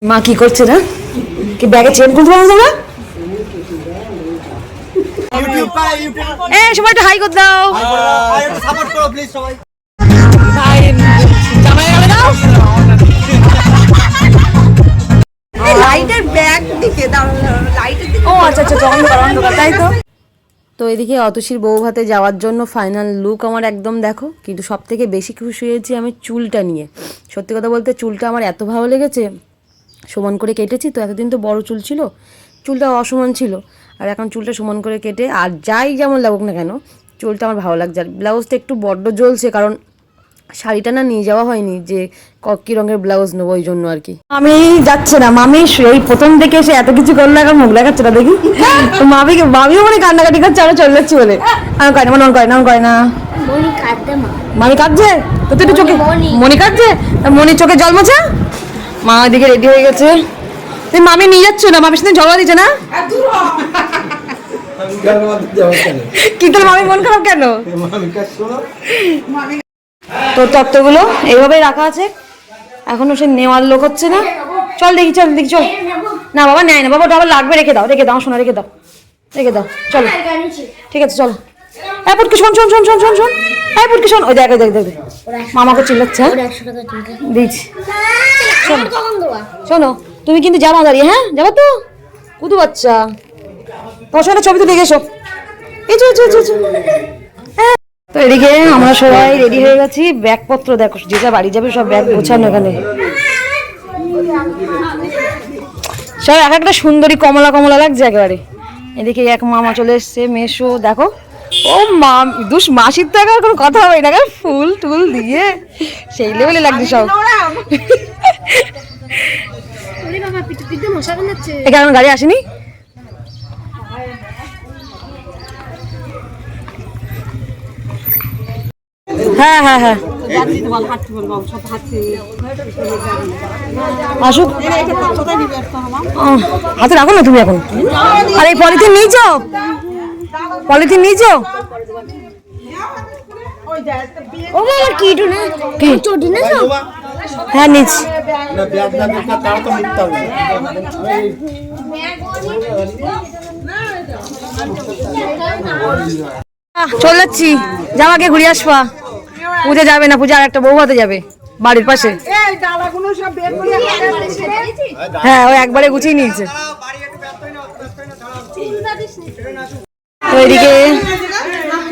মা কি করছে না? কি ব্যাগে চেন খুলতে পারো তোমরা? সবাই একটু হাই করে দাও। সাপোর্ট করো প্লিজ সবাই। হাই জামাই গেলে দাও। লাইটের ব্যাগ দিকে দাও, লাইটের দিকে। ও আচ্ছা আচ্ছা, অন্ধকার তাই তো। তো এদিকে অতসীর বউ ভাতে যাওয়ার জন্য ফাইনাল লুক আমার একদম দেখো। কিন্তু সব থেকে বেশি খুশি হয়েছি আমি চুলটা নিয়ে। সত্যি কথা বলতে চুলটা আমার এত ভালো লেগেছে, সমান করে কেটেছি তো। এতদিন তো বড় চুল ছিল, চুলটা অসমান ছিল, আর এখন চুলটা সমান করে কেটে আর যাই যেমন লাগুক না কেন চুলটা আমার ভালো লাগছে। আর ব্লাউজটা একটু বড্ড জ্বলছে, কারণ শাড়িটা না নিয়ে যাওয়া হয়নি, যে কী রঙের ব্লাউজ নেবো ওই জন্য আর কি। আমি যাচ্ছে না, মামি এই প্রথম থেকে এসে এত কিছু করলে এখন মুখ দেখাচ্ছে না দেখি। তো মামিও মানে কান্নাকাটি করছে, আরো চলে যাচ্ছি বলে। আমি করে না, মনে করে না, করে না। মামি কাঁদছে তো, তুই একটু চোখে মনি কাঁদছে, মনির চোখে জল মোছা। মা এদিকে রেডি হয়ে গেছে। তুই মামি নিয়ে যাচ্ছ না? মামির সাথে ঝগড়া দিচ্ছে না? কি তোর মামি মন খারাপ কেন? তো তত্ত্বগুলো এইভাবেই রাখা আছে, এখনো সে নেওয়ার লোক হচ্ছে না। চল দেখি, চল দেখি, চল। না বাবা নেয় না বাবা, ওটা আবার লাগবে। রেখে দাও, রেখে দাও শোনা, রেখে দাও, রেখে দাও। চলো ঠিক আছে, চলো। হ্যাঁ পুটকি শোন, শোন শোন শোন শোন শোন। হ্যাঁ পুটকি শোন, ওই দেখ দেখ দেখ, মামাকে চিল্লাচ্ছে। দিচ্ছি, শোনো তুমি কিন্তু যাবা দাঁড়িয়ে, হ্যাঁ যাবা তো? কুদু বাচ্চা, তোমার সঙ্গে ছবি তুলে গেছো। তো এদিকে আমরা সবাই রেডি হয়ে গেছি, ব্যাগপত্র দেখো, যেটা বাড়ি যাবে সব ব্যাগ গোছানো এখানে। সব এক একটা সুন্দরী কমলা কমলা লাগছে একেবারে। এদিকে এক মামা চলে এসছে, মেশো দেখো। ও মা মাসির তো এখন কোনো কথা হবে না, ফুল টুল দিয়ে সেই লেভেলে লাগছে সব। এখানে গাড়ি আসেনি। হ্যাঁ হ্যাঁ হ্যাঁ, আসুক। হাতে রাখো না তুমি এখন। আর এই পলিথিন নিয়েছো? পলিথিন নিয়েছো? হ্যাঁ নিচ্ছি। চলে যাচ্ছি, যাও আগে ঘুরে আসবা। পূজা যাবে না, পূজা আর একটা বউ হাতে যাবে বাড়ির পাশে। হ্যাঁ ও একবারে গুছিয়ে নিয়েছে। তো এদিকে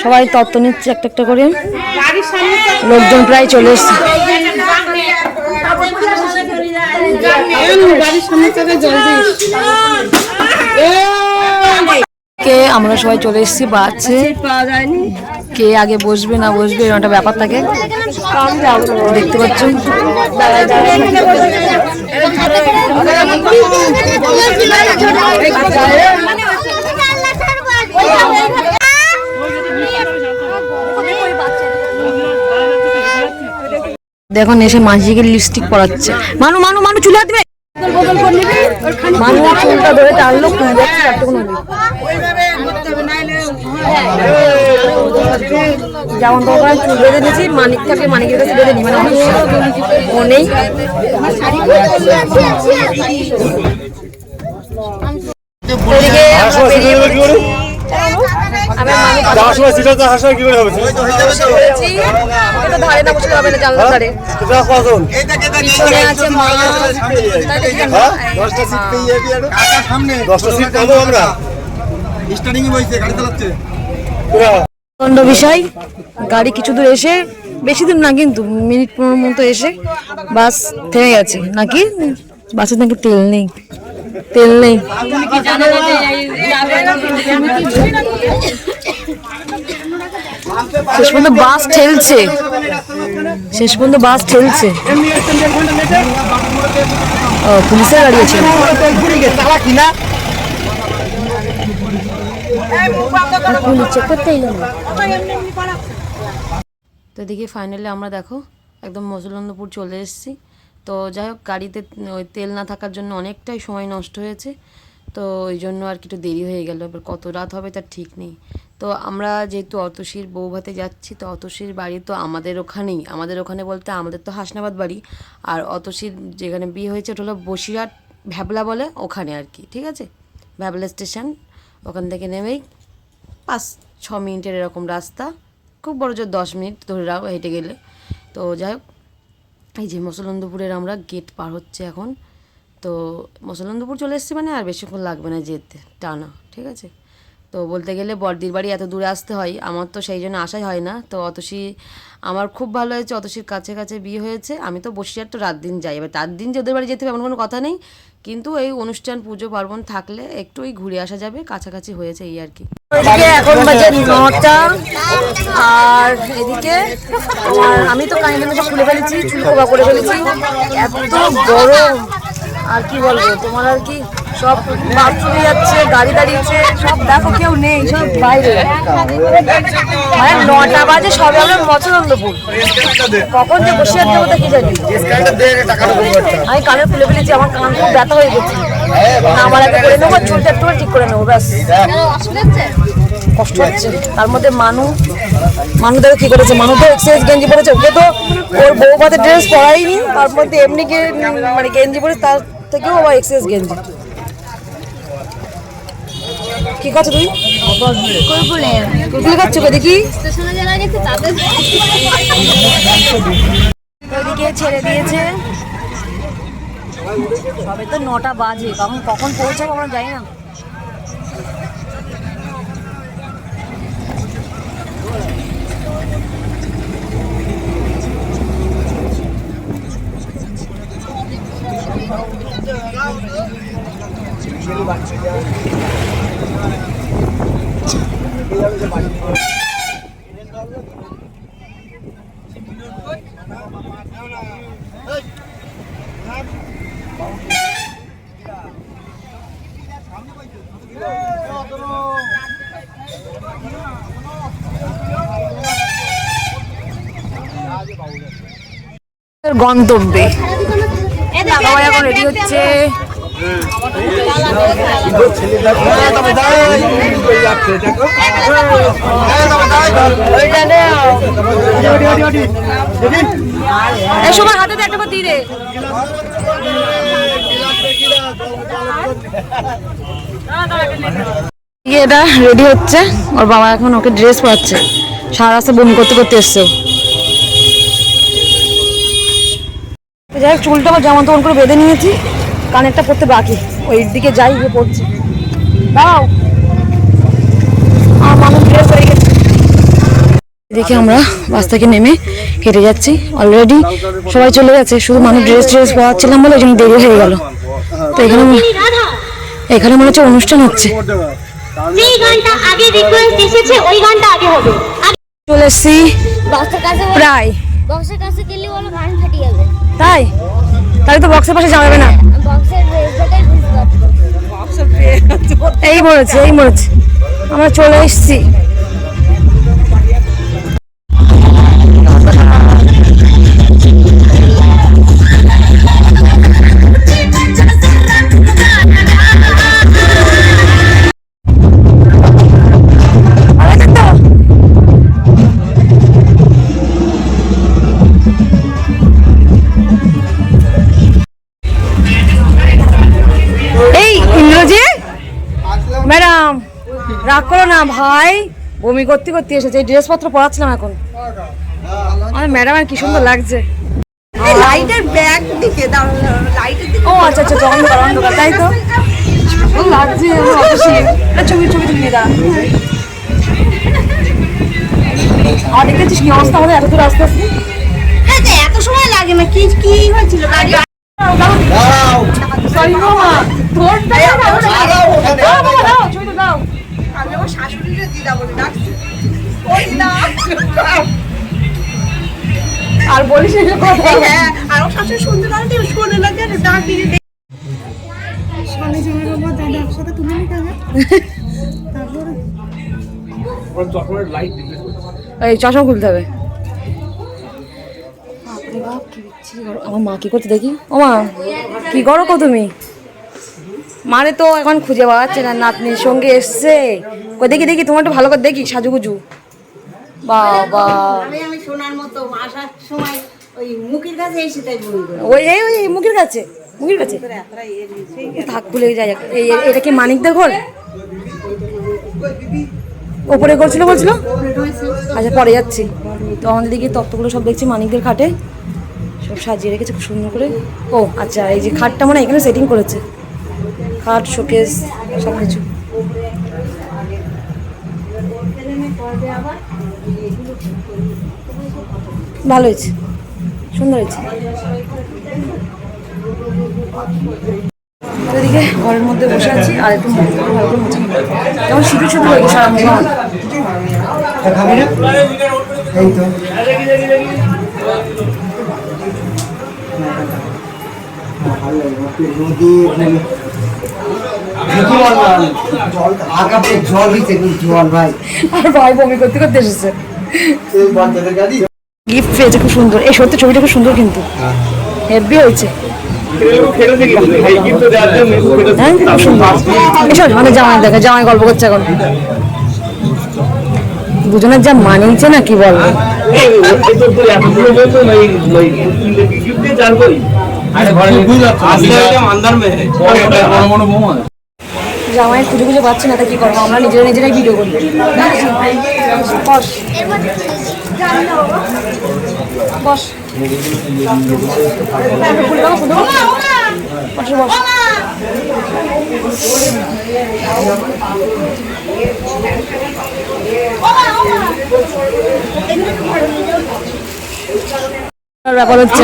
সবাই তত্ত্ব নিচ্ছে একটা একটা করে, লোকজন প্রায় চলে এসছে। কে আমরা সবাই চলে এসেছি, বাচ্চে কে আগে বসবে না বসবে এরকম একটা ব্যাপার থাকে, দেখতে পাচ্ছ। দেখুন এসে মাঝিকে লিপস্টিক পরাচ্ছে। মানু মানু মানু চুলে হাত দেবে, মানু চুলটা ধরে টানলো, যেমন তোমার চুল বেঁধে নিয়েছি, মানিকটাকে মানিকের কাছে বেঁধে নি, মানে ও নেই। বিষয় গাড়ি কিছু দূর এসে, বেশি দূর না কিন্তু মিনিট 15 মতো এসে বাস থেমে গেছে। নাকি বাসে নাকি তেল নেই, তেল নেই। শেষ পর্যন্ত বাস ঠেলছে, শেষ পর্যন্ত বাস ঠেলছে। পুলিশের গাড়ি আছে। তো দেখি ফাইনালি আমরা দেখো একদম মজলন্দপুর চলে এসেছি। তো যাই হোক, গাড়িতে ওই তেল না থাকার জন্য অনেকটাই সময় নষ্ট হয়েছে, তো ওই জন্য আর কি একটু দেরি হয়ে গেল। এবার কত রাত হবে তার ঠিক নেই। তো আমরা যেহেতু অতসীর বউ ভাতে যাচ্ছি, তো অতসীর বাড়ি তো আমাদের ওখানেই, আমাদের ওখানে বলতে আমাদের তো হাসনাবাদ বাড়ি, আর অতসীর যেখানে বিয়ে হয়েছে ওটা হলো বসিরহাট ভ্যাবলা বলে ওখানে আর কি, ঠিক আছে, ভ্যাবলা স্টেশন। ওখান থেকে নেমেই 5-6 মিনিটের এরকম রাস্তা, খুব বড় জোর 10 মিনিট ধরে রাখো হেঁটে গেলে। তো যাই হোক, এই যে মুসলন্দপুরের আমরা গেট পার হচ্ছে এখন। তো মুসলন্দপুর চলে এসেছি মানে আর বেশিক্ষণ লাগবে না যেতে, টানা, ঠিক আছে। তো বলতে গেলে বড়দির বাড়ি এত দূরে আসতে হয়, আমার তো সেই জন্য আসাই হয় না। তো অতসী আমার খুব ভালো হয়েছে, অতসীর কাছে কাছে বিয়ে হয়েছে। আমি তো বসিরহাট তো রাত দিন যাই, এবার তার দিন যে ওদের বাড়ি যেতে হবে এমন কোনো কথা নেই, কিন্তু এই অনুষ্ঠান পুজো পার্বণ থাকলে একটু ওই ঘুরে আসা যাবে, কাছাকাছি হয়েছে এই আর কি। এদিকে এখন বাজে 9টা, আর এদিকে আমি তো কাহিনী সব খুলে ফেলেছি, চুল কোবা করে ফেলেছি, এত গরম আর কি বলবো তোমার, আর কি সব বাথরুমে যাচ্ছে, গাড়ি দাঁড়িয়েছে, সব দেখো কেউ নেই, সব বাইরে। মানে 9টা বাজে, সবে আমরা মৎস্যনন্দপুর, কখন যে বসে যাচ্ছে ওটা কি জানি। আমি কানে খুলে ফেলেছি, আমার কান খুব ব্যথা হয়ে গেছে, আমার একটা করে নেবো, চুলটা একটু ঠিক করে নেবো, ব্যাস। কষ্ট হচ্ছে, তার মধ্যে মানু দেখো কি করেছে, মানু তো এক্সারসাইজ গেঞ্জি পরেছে, ওকে তো ওর বউ ভাতের ড্রেস পরাইনি, তার মধ্যে এমনি মানে গেঞ্জি পরে, তার থেকেও আবার এক্সারসাইজ গেঞ্জি। কি করছো তুই? কুরকুরে খাচ্ছ? দেখি ওইদিকে ছেড়ে দিয়েছে, সবে তো 9টা বাজে, কখন পৌঁছাবো আমরা যাই না। গন্তব্যে বাবা এখন রেডি হচ্ছে। সবার হাতে একটা বার দিয়ে এটা রেডি হচ্ছে, ওর বাবা এখন ওকে ড্রেস পরাচ্ছে, সারা রাস্তা বমি করতে করতে এসছে। যাই হোক, চুলটা আবার যেমন তেমন করে বেঁধে নিয়েছি, কানেরটা পরতে বাকি, ওই দিকে যাই গিয়ে পড়ছি। দাও, মানুষ ড্রেস হয়ে গেছে। এদিকে আমরা বাস থেকে নেমে হেঁটে যাচ্ছি, অলরেডি সবাই চলে গেছে, শুধু মানুষ ড্রেস পরাচ্ছিলাম বলে ওই জন্য দেরি হয়ে গেল। তো এখানে মনে হচ্ছে অনুষ্ঠান হচ্ছে, চলে এসছি প্রায়। তাই তাহলে তো বক্সের পাশে যাওয়া যাবে না, এই মরেছে আমরা চলে এসছি। ম্যাডাম রাগ করো না ভাই, বমি করতে করতে এসেছে, এই ড্রেসপত্র পরাচ্ছিলাম এখন। আমার ম্যাডাম আর কি সুন্দর লাগছে, লাইটের ব্যাগ দিকে দাও, লাইটের দিকে। ও আচ্ছা আচ্ছা, অন্ধকার, তাই তো লাগছে। ছবি তুলে দাও, আর দেখতেছিস কি অবস্থা আমাদের এত দূর আস্তে আস্তে। হ্যাঁ এত সময় লাগে না, কি হয়েছিল গাড়ি? আর বলিস আরো শাশুড়ি শুনতে শোনে না, ডাক দিয়ে একসাথে তুমি এই চশমা খুলতে হবে। আমার মা কি করতে দেখি, ও মা কি করো তুমি? মারে তো এখন খুঁজে পাওয়া যাচ্ছে না, নাতনির সঙ্গে এসছে, দেখি দেখি তোমার একটু ভালো করে দেখি সাজুগুজু। বাবা আমি সোনার মতো আসার সময় ওই মুখের কাছে এসে তাই বলি ওই এই ওই মুখের কাছে থাক ভুলে যায়। এটা কি মানিকদের ঘর? ওপরে করছিল বলছিল। আচ্ছা পরে যাচ্ছি তো আমাদের দিকে তত্ত্বগুলো সব দেখছি মানিকদের খাটে সব সাজিয়ে রেখেছে খুব সুন্দর করে। ও আচ্ছা এই যে খাটটা মানে এখানে সেটিং করেছে, খাট শোকেস সব কিছু ভালো হয়েছে, সুন্দর হয়েছে। এদিকে ঘরের মধ্যে বসে আছি আর একটু ভালো করে মুছে যেমন শুধু শুধু হয়ে গেছে আরাম। আর ভাই বমি করতে করতে এসেছে। গিফট পেয়েছে খুব সুন্দর। এই সত্যি ছবিটা খুব সুন্দর কিন্তু হেভি হয়েছে। আমাদের জামাই দেখা, জামাই গল্প করছে এখন। দুজনের যা মানিয়েছে না কি বলবো। জামাই খুঁজে খুঁজে পাচ্ছি না, তা কি করবো, আমরা নিজেরাই ভিডিও করি। বস ব্যাপার হচ্ছে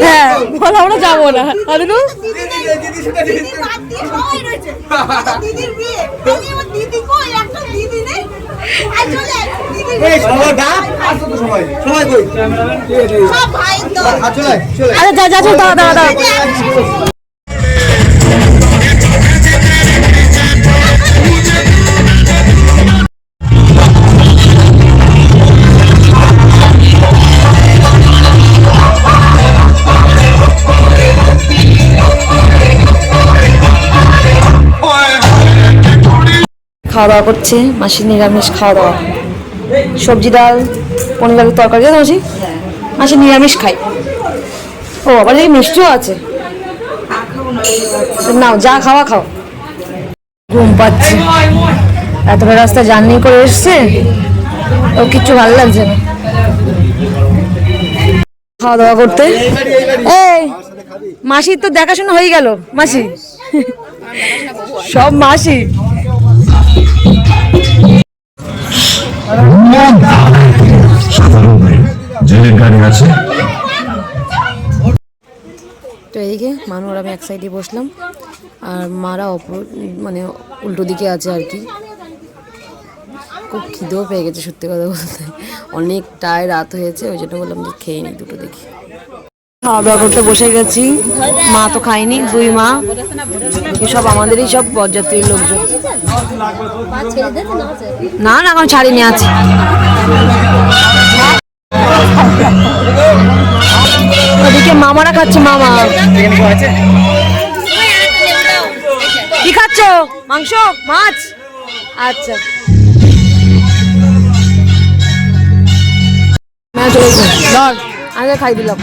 হ্যাঁ বলো আমরা যাবো না। আচ্ছা যা চল দাদা খাওয়া দাওয়া করছে মাসি, নিরামিষ খাওয়া দাওয়া, সবজি ডাল পনির আলুর তরকারি। মাসি মাসি নিরামিষ খাই। ও আবার এই মিষ্টিও আছে, নাও যা খাওয়া খাও। ঘুম পাচ্ছে, এতটা রাস্তা জার্নি করে এসছে, ও কিচ্ছু ভালো লাগছে না খাওয়া দাওয়া করতে। এই মাসির তো দেখাশোনা হয়ে গেল, মাসি সব মাসি। তো এইদিকে মানুষ আমি এক সাইডে বসলাম আর মারা অপর মানে উল্টো দিকে আছে আর কি। খুব খিদেও পেয়ে গেছে সত্যি কথা বলতে, অনেকটাই রাত হয়েছে, ওই জন্য বললাম যে খেয়ে নিই দুটো দেখি। খাওয়া দাওয়া করতে বসে গেছি, মা তো খায়নি, দুই মা সব আমাদেরই সব বরযাত্রীর লোকজন। না না এখন ছাড়িনি আছে। ওদিকে মামারা খাচ্ছে, মামা কি খাচ্ছ? মাংস মাছ? আচ্ছা আমি খাই দিলাম।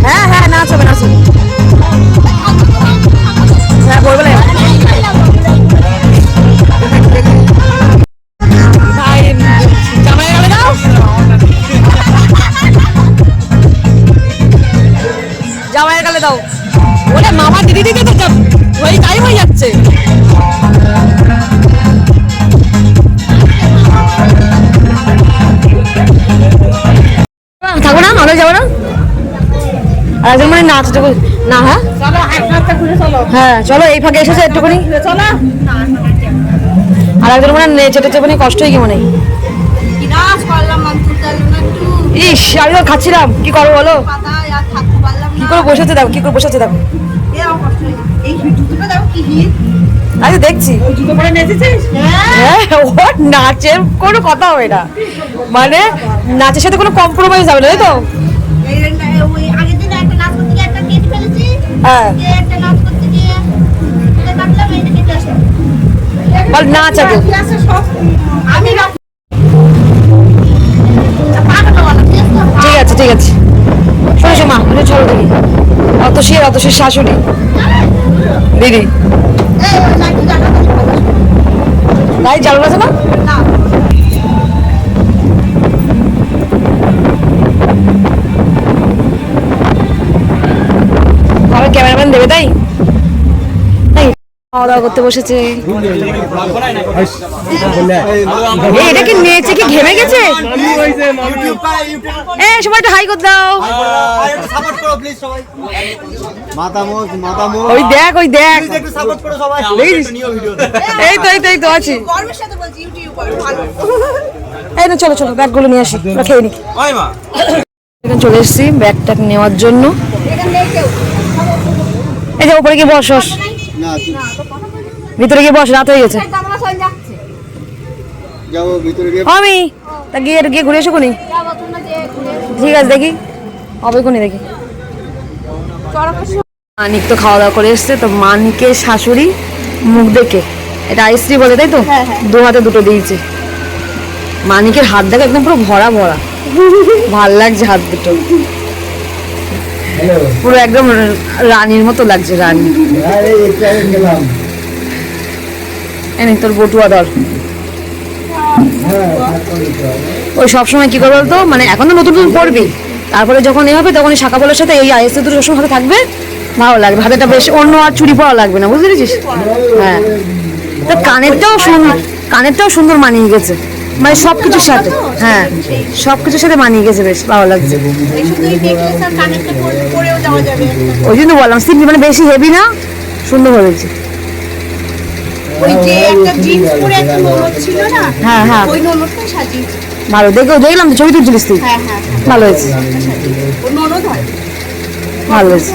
হ্যাঁ হ্যাঁ নাচ হবে নাচ হবে। হ্যাঁ বলবে না জামাই গালে দাও, জামাইয়ের গালে দাও। ওরে মামা দিদি দিদি তো ওই টাইম হয়ে যাচ্ছে। থাকো না, আমরা যাবো না। আর একজন মানে নাচ না। হ্যাঁ হ্যাঁ চলো, এই ফাঁকে এসেছে একটুখানি। আর একজন মানে নেচে টেচে মানে কষ্ট হয়ে গিয়ে মনে ইস আমি তো খাচ্ছিলাম, কি করবো বলো, কি করে বসেছে দেখো, কি করে বসেছে দেখো। আরে দেখছি হ্যাঁ ওর নাচের কোনো কথা হবে না, মানে নাচের সাথে কোনো কম্প্রোমাইজ হবে না, তাই তো। হ্যাঁ বল না চাকে আমি ঠিক আছে ঠিক আছে শোনো মা তুমি চলো দেখি অতসীর শাশুড়ি দিদি লাইট জ্বালানো আছে না তবে ক্যামেরাম্যান দেবে তাই খাওয়া দাওয়া করতে বসেছে এটা কি নেচে কি ঘেমে গেছে সবাই একটু হাই করে দাও ওই দেখ এই তো আছি এই না চলো ব্যাগগুলো নিয়ে আসি খেয়ে নি এখানে চলে এসেছি ব্যাগটা নেওয়ার জন্য এই যে উপরে গিয়ে বস ভিতরে গিয়ে বস রাত হয়ে গেছে আমি তা গিয়ে ঘুরে এসো কোনি ঠিক আছে দেখি হবে কোনি দেখি মানিক তো খাওয়া দাওয়া করে এসছে তো মানিকের শাশুড়ি মুখ দেখে এটা আইসি বলে তাই তো দু হাতে দুটো দিয়েছে মানিকের হাত দেখে একদম পুরো ভরা ভাল লাগছে হাত দুটো পুরো একদম রানীর মতো লাগছে রানী এনে তোর বটুয়া দর ওই সবসময় কি করে বলতো মানে এখন তো নতুন পড়বি তারপরে যখন এ হবে তখন শাখা বলার সাথে এই আইএসএ দুটো সবসময় হাতে থাকবে ভালো লাগবে হাতেটা বেশ অন্য আর চুরি পরা লাগবে না বুঝতে পেরেছিস হ্যাঁ তা কানেরটাও সুন্দর মানিয়ে গেছে মানে সবকিছুর সাথে হ্যাঁ সবকিছুর সাথে মানিয়ে গেছে বেশ ভালো লাগছে ওই জন্য বললাম সিম্পল মানে বেশি হেভি না সুন্দর হয়েছে ওই যে একটা জিন্স পরে একটা ননদ ছিল না হ্যাঁ ওই ননদটা সাজিয়েছে ভালো দেখলাম তো ছবি তুলছিলিস তুই ভালো হয়েছে ও ননদ হয় ভালো হয়েছে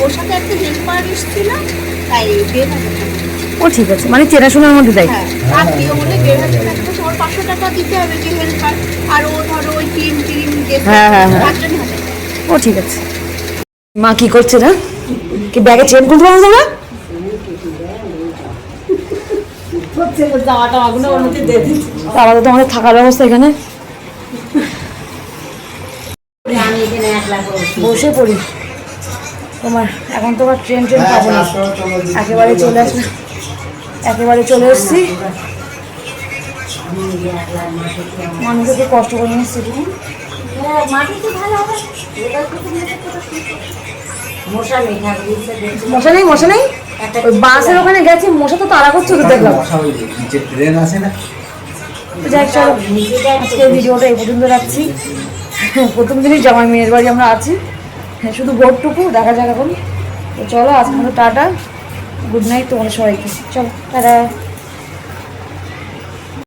ওর সাথে একটা হেল্পার ছিল তাই ও ঠিক আছে মানে চেনাশোনার মধ্যে তাই আত্মীয় বলে 1,500 টাকা ওর 500 টাকা দিতে হবে যে হেল্পার আর ও ধরো ওই টিম হ্যাঁ ও ঠিক আছে মা কি করছে না কি ব্যাগে চেন খুলতে পারবো না আলাদা তো আমাদের থাকার ব্যবস্থা এখানে বসে পড়ি তোমার এখন তোমার ট্রেন পাবো না একেবারে চলে এসছি মানুষকে কষ্ট করে নিয়ে এসছি মশা নেই ওই বাসের ওখানে গেছি মশা তো তাড়া করছে তো দেখলাম যাই চলো আজকে ভিডিওটা এই পর্যন্ত রাখছি প্রথম দিনই জামাই মেয়ের বাড়ি আমরা আছি শুধু ভোরটুকু দেখা যাক এখন তো চলো আজকে টাটা গুড নাইট তোমাদের সবাইকে চলো টাটা